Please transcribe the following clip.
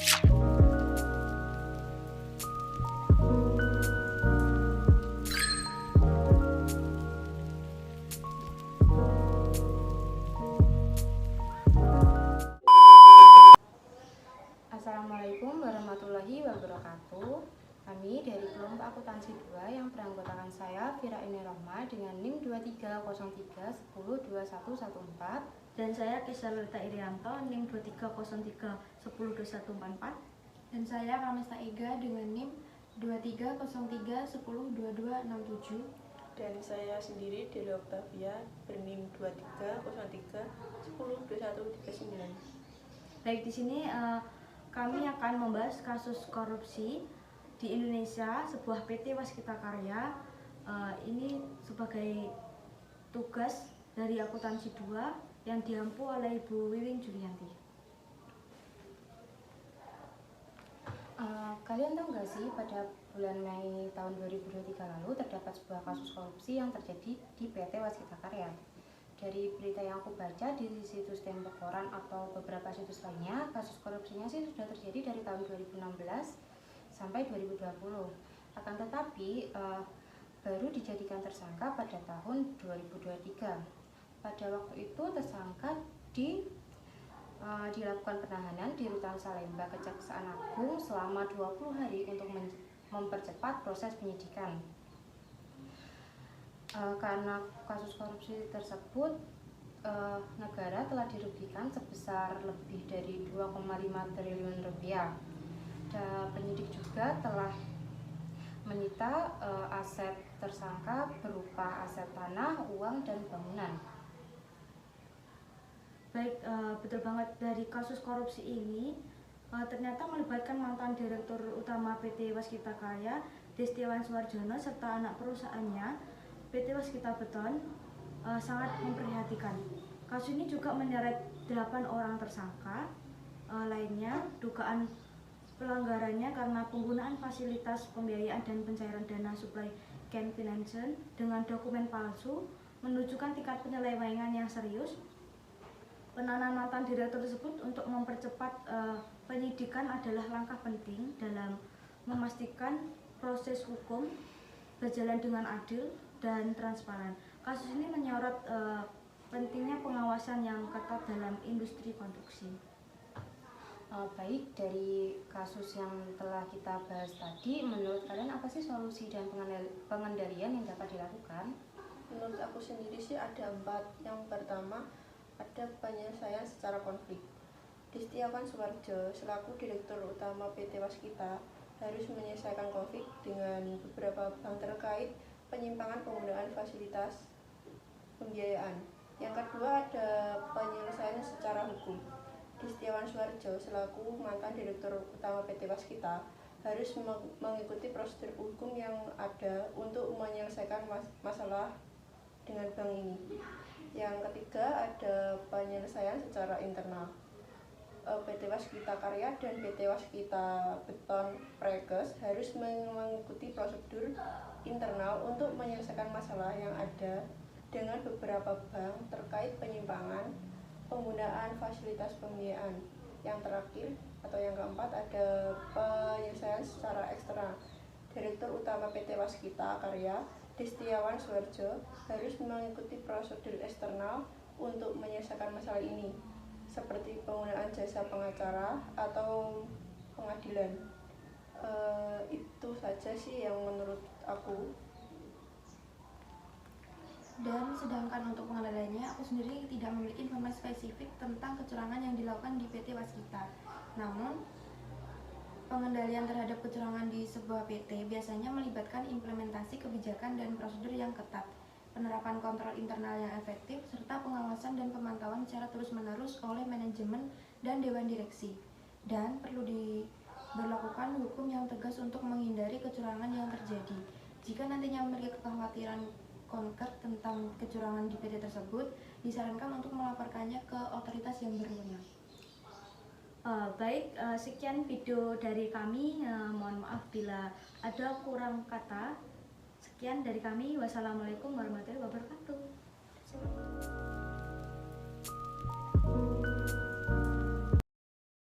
Assalamualaikum warahmatullahi wabarakatuh. Kami dari kelompok akuntansi 2 yang beranggotakan saya Fira Ini Rohma dengan NIM 2303102114 dan saya Kisarulita Irianto NIM 2303102144 dan saya Ramesta Ega dengan NIM 2303102267 dan saya sendiri Deli Octavia berNIM 2303102139. Baik, di sini kami akan membahas kasus korupsi di Indonesia, sebuah PT Waskita Karya. Ini sebagai tugas dari akuntansi 2 yang diampu oleh Ibu Wiwing Julianti. Kalian tahu nggak sih, pada bulan Mei tahun 2023 lalu terdapat sebuah kasus korupsi yang terjadi di PT Waskita Karya. Dari berita yang aku baca di situs Tempo Koran atau beberapa situs lainnya, kasus korupsinya sih sudah terjadi dari tahun 2016 sampai 2020. Akan tetapi baru dijadikan tersangka pada tahun 2023. Pada waktu itu tersangka dilakukan penahanan di Rutan Salemba Kejaksaan Agung selama 20 hari untuk mempercepat proses penyidikan. Karena kasus korupsi tersebut, negara telah dirugikan sebesar lebih dari 2,5 triliun rupiah. Dan penyidik juga telah menyita aset tersangka berupa aset tanah, uang, dan bangunan. Baik, betul banget. Dari kasus korupsi ini ternyata melibatkan mantan Direktur Utama PT Waskita Karya, Destiawan Suwarjono, serta anak perusahaannya PT Waskita Beton. Sangat memprihatinkan. Kasus ini juga menyeret 8 orang tersangka lainnya. Dugaan pelanggarannya karena penggunaan fasilitas pembiayaan dan pencairan dana supply chain finance dengan dokumen palsu menunjukkan tingkat penyelewengan yang serius. Penahanan mantan direktur tersebut untuk mempercepat penyidikan adalah langkah penting dalam memastikan proses hukum berjalan dengan adil dan transparan. Kasus ini menyorot pentingnya pengawasan yang ketat dalam industri konstruksi. Baik, dari kasus yang telah kita bahas tadi, menurut kalian apa sih solusi dan pengendalian yang dapat dilakukan? Menurut aku sendiri sih ada 4. Yang pertama, ada penyelesaian secara konflik. Destiawan Suwarjo selaku Direktur Utama PT Waskita harus menyelesaikan konflik dengan beberapa bank terkait penyimpangan penggunaan fasilitas pembiayaan. Yang kedua, ada penyelesaian secara hukum. Destiawan Suwarjo selaku mantan Direktur Utama PT Waskita harus mengikuti prosedur hukum yang ada untuk menyelesaikan masalah dengan bank ini. Yang ketiga, ada penyelesaian secara internal. PT Waskita Karya dan PT Waskita Beton Prekes harus mengikuti prosedur internal untuk menyelesaikan masalah yang ada dengan beberapa bank terkait penyimpangan penggunaan fasilitas pembiayaan. Yang terakhir atau yang keempat, ada penyelesaian secara eksternal. Direktur Utama PT Waskita Karya, Destiawan Suwarjo, harus mengikuti prosedur eksternal untuk menyelesaikan masalah ini, seperti penggunaan jasa pengacara atau pengadilan. Itu saja sih yang menurut aku. Dan sedangkan untuk pengendaliannya, aku sendiri tidak memiliki informasi spesifik tentang kecurangan yang dilakukan di PT Waskita. Namun, pengendalian terhadap kecurangan di sebuah PT biasanya melibatkan implementasi kebijakan dan prosedur yang ketat, penerapan kontrol internal yang efektif, serta pengawasan dan pemantauan secara terus-menerus oleh manajemen dan dewan direksi. Dan perlu diberlakukan hukum yang tegas untuk menghindari kecurangan yang terjadi. Jika nantinya memiliki kekhawatiran konkret tentang kecurangan di PT tersebut, disarankan untuk melaporkannya ke otoritas yang berwenang. Baik, sekian video dari kami. Mohon maaf bila ada kurang kata. Sekian dari kami. Wassalamualaikum warahmatullahi wabarakatuh.